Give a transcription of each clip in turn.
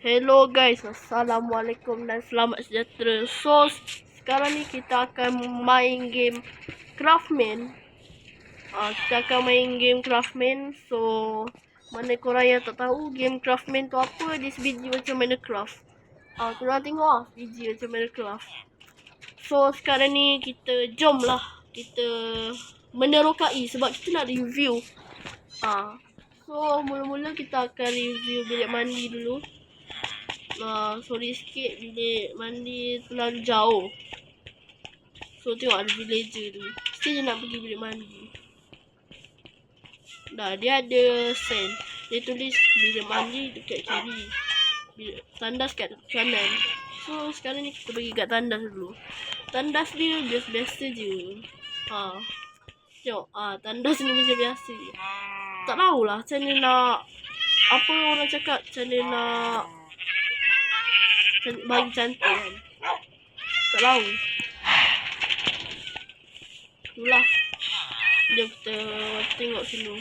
Hello guys, Assalamualaikum dan selamat sejahtera. So, sekarang ni kita akan main game Craftman. Kita akan main game Craftman. So, mana korang yang tak tahu game Craftman tu apa, this video macam mana craft. Korang tengok video macam mana craft. So, sekarang ni kita jom lah kita menerokai sebab kita nak review. So, mula-mula kita akan review bilik mandi dulu. Sorry sikit, bilik mandi terlalu jauh. So tengok ada villager tu. Mesti dia nak pergi bilik mandi. Dah, dia ada sign. Dia tulis bilik mandi dekat kiri, tandas kat kanan. So sekarang ni kita pergi kat tandas dulu. Tandas dia biasa-biasa je. Tengok, tandas ni macam biasa je. Tak tahulah macam mana nak, apa orang cakap, macam mana nak bagi cantik kan. Tak tahu. Itulah. Jom kita tengok sini.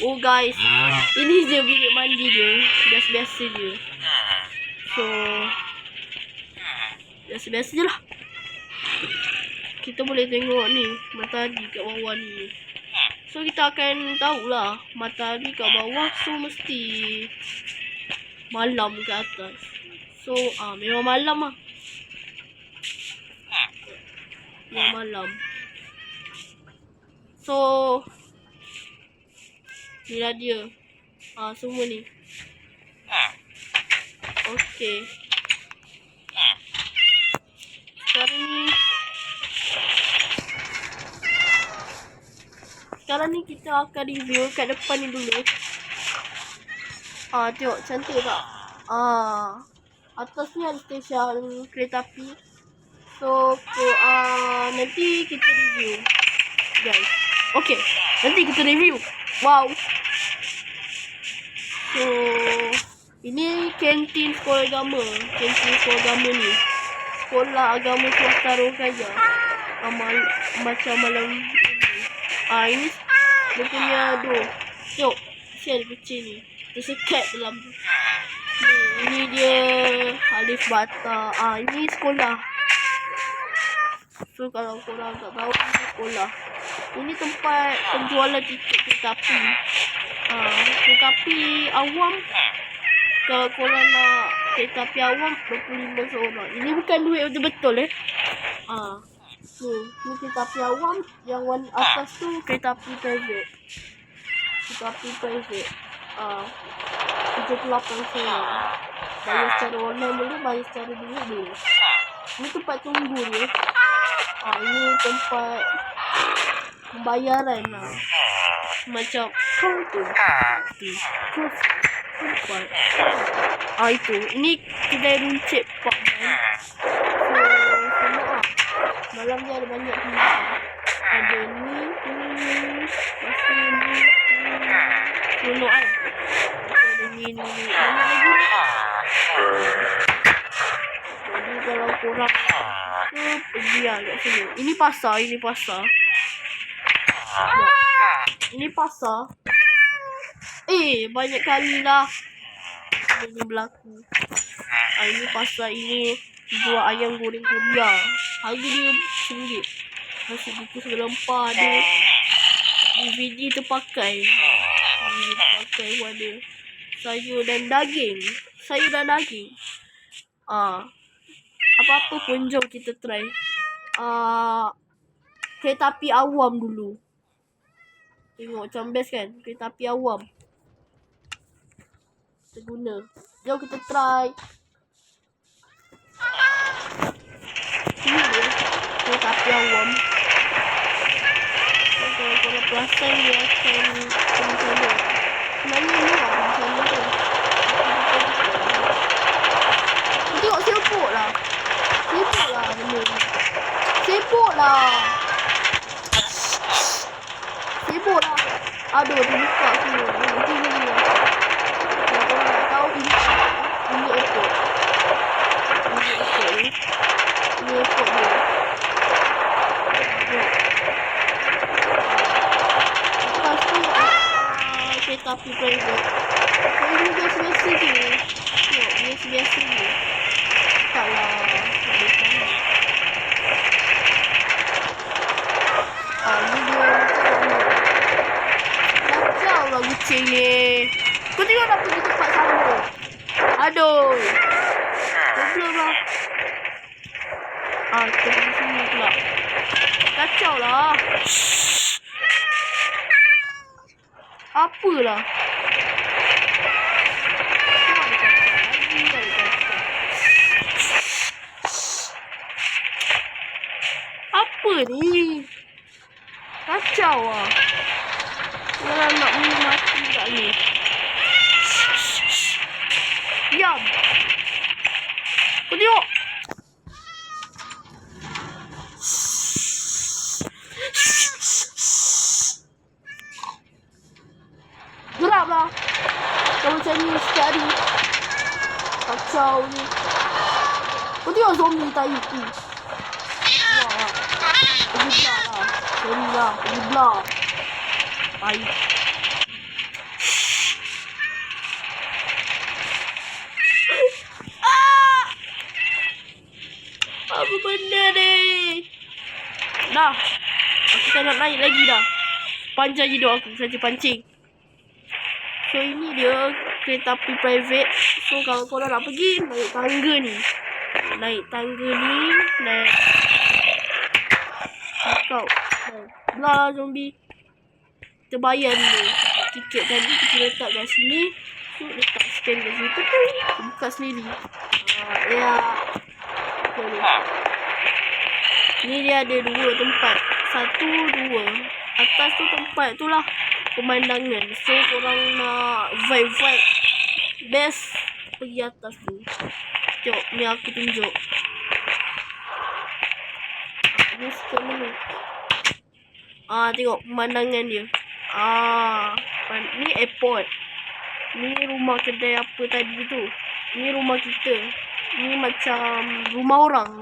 Oh guys, ini je bilik mandi dia. Biasa-biasa je. So, biasa-biasa je lah. Kita boleh tengok ni, matahari kat bawah ni. So kita akan tahulah matahari kat bawah, so mesti malam ke atas. So, memang malam lah. Memang malam. So, inilah dia. Semua ni. Okay. Sekarang ni kita akan review kat depan ni dulu. Tengok cantik tak? Atas ni ada stesen kereta api. So, nanti kita review, guys. Okay, nanti kita review. Wow. So, ini kantin sekolah agama. Kantin sekolah agama ni. Sekolah agama swasta Rokaya. Macam malam ni. Ini dia punya tengok, sel kecil ni. Tersekat dalam tu. Ini dia alif bata. Ini sekolah. So kalau korang tak tahu, ini sekolah. Ini tempat penjualan tiket kereta api. Kereta api awam. Kalau korang nak kereta api awam, 25 seorang. Ini bukan duit betul-betul ni kereta api awam. Yang warna atas tu kereta api private. Kereta api private. 78 seorang. Bayar secara online boleh, bayar secara duit boleh. Ini tempat tunggu dia. Ini tempat pembayaran lah. Macam tu. Itu. Ini kedai runcit Pak Man. So, sama lah. Malam dia ada banyak pilihan. Ada ni. Masih ni. Tolok kan. Ada ni. Banyak lagi. Jadi kalau korang pergi lah kat sini. Ini pasar. Ini pasar. Banyak kali lah ini berlaku. Ini pasar ini jual ayam goreng Korea. Harga dia RM1. Nasi bungkus rempah ada. DVD terpakai. Ada sayur dan daging. Apa-apa pun jom kita try. Kereta api awam dulu. Tengok macam best kan? Kereta api awam. Kita guna. Jom kita try. Ini dia. Kereta api awam. Kalau korang perasan dia akan macam mana. Sebenarnya ni lah macam mana tu. Tengok sibuk lah benda ni. Sibuk lah. Aduh, dia buka semua. Nanti ni lah. Kalau korang nak tahu, ini ekor. Ini ekor dia. Lepas tu, kereta api private. So, ini biasa-biasa je. Tengok. Apalah. Apa ni? Kacau lah. Orang nak mati tak ni. Diam. Kau tengok. Gerak lah. Kalau macam ni setiap hari. Kacau ni. Kau tengok zombie tahi tu. Wah. Pergi belah lah. Sorry lah. Pergi belah. Tahi. Apa benda ni? Dah. Aku tak nak naik lagi dah. Panjang hidup aku saja pancing. So ini dia kereta api private. So kalau korang nak pergi, naik tangga ni. Naik tangga ni. Naik. Kau. Belah zombie. Kita bayar dulu. Tiket tadi kita letak kat sini. So letak scan kat situ. Buka sendiri. Ya. Ni dia ada 2 tempat. 1, 2. Atas tu tempat tu lah pemandangan. So korang nak vibe best, pergi atas tu. Tengok ni aku tunjuk. Ni sikit dulu. Tengok pemandangan dia. Ni airport. Ni rumah kedai apa tadi tu. Ni rumah kita. Ni macam rumah orang.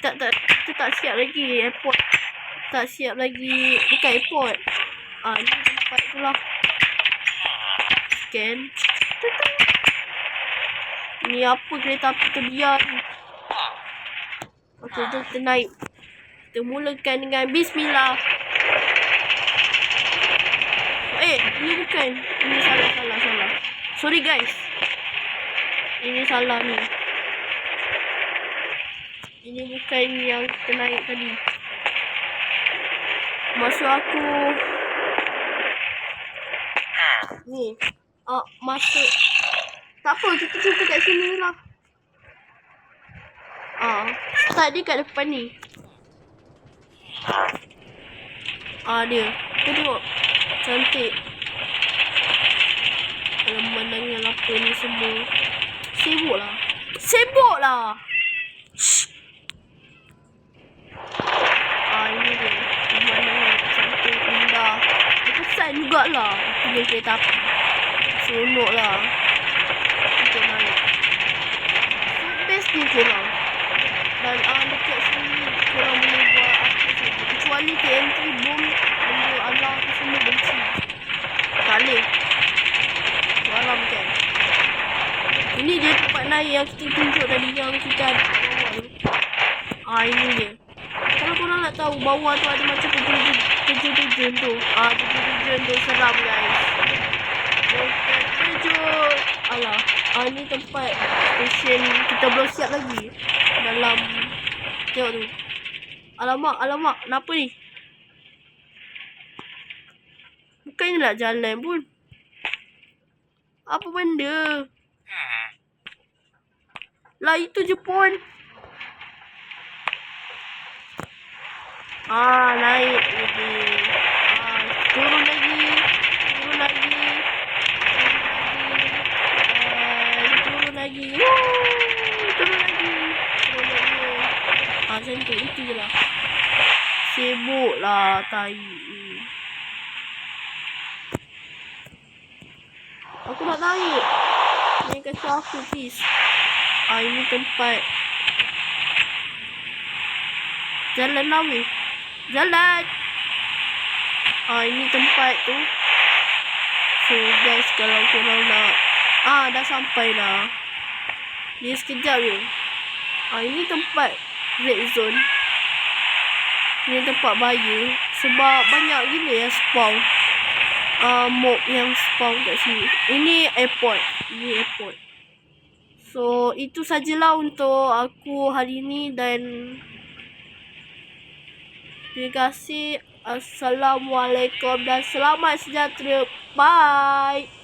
Kita tak siap lagi airport. Tak siap lagi bukan airport. Ni tempat tu lah. Scan. Ni apa kereta api terbiar ni. Okey, jom kita naik. Kita mulakan dengan bismillah. Ini bukan. Ini salah. Sorry guys. Ini salah ni. Ini bukan yang kita naik tadi. Maksud aku ni. Masuk. Tak apa, kita cuba kat sini lah. Start dia kat depan ni. Dia. Kau tengok. Cantik. Pemandangan apa ni semua. Sibuk lah. Ini dia. Pemandangan cantik, indah. Dia kesan jugalah. Punya kereta api. Seronok lah. Kita naik. Best ni korang. Dan dekat sini korang boleh buat apa saja. Kecuali TNT bom. Benda Allah tu semua benci. Tak boleh. Alam kan. Ini dia tempat naik yang kita tunjuk tadi. Yang kita ada kat bawah tu. Ini dia. Kalau korang nak tahu bawah tu ada macam terjun tu. Terjun tu seram guys. Terjun. Alah. Ni tempat stesen kita belum siap lagi. Dalam. Tengok tu. Alamak. Kenapa ni? Bukannya nak jalan pun. Apa benda? Lah itu je pun. Naik lagi. Turun lagi. Turun lagi. Macam tu. Itu je lah. Sibuk lah tai. Aku nak naik. Ni kasih aku please. Ini tempat. Jalan lah weh. Jalan. Ini tempat tu. So guys, kalau korang nak. Dah sampai dah. Dia sekejap je. Ini tempat red zone. Ini tempat bahaya. Sebab banyak gila yang spawn. Mob yang spawn kat sini. Ini airport. So itu sajalah untuk aku hari ni. Dan Terima kasih. Assalamualaikum dan selamat sejahtera. Bye.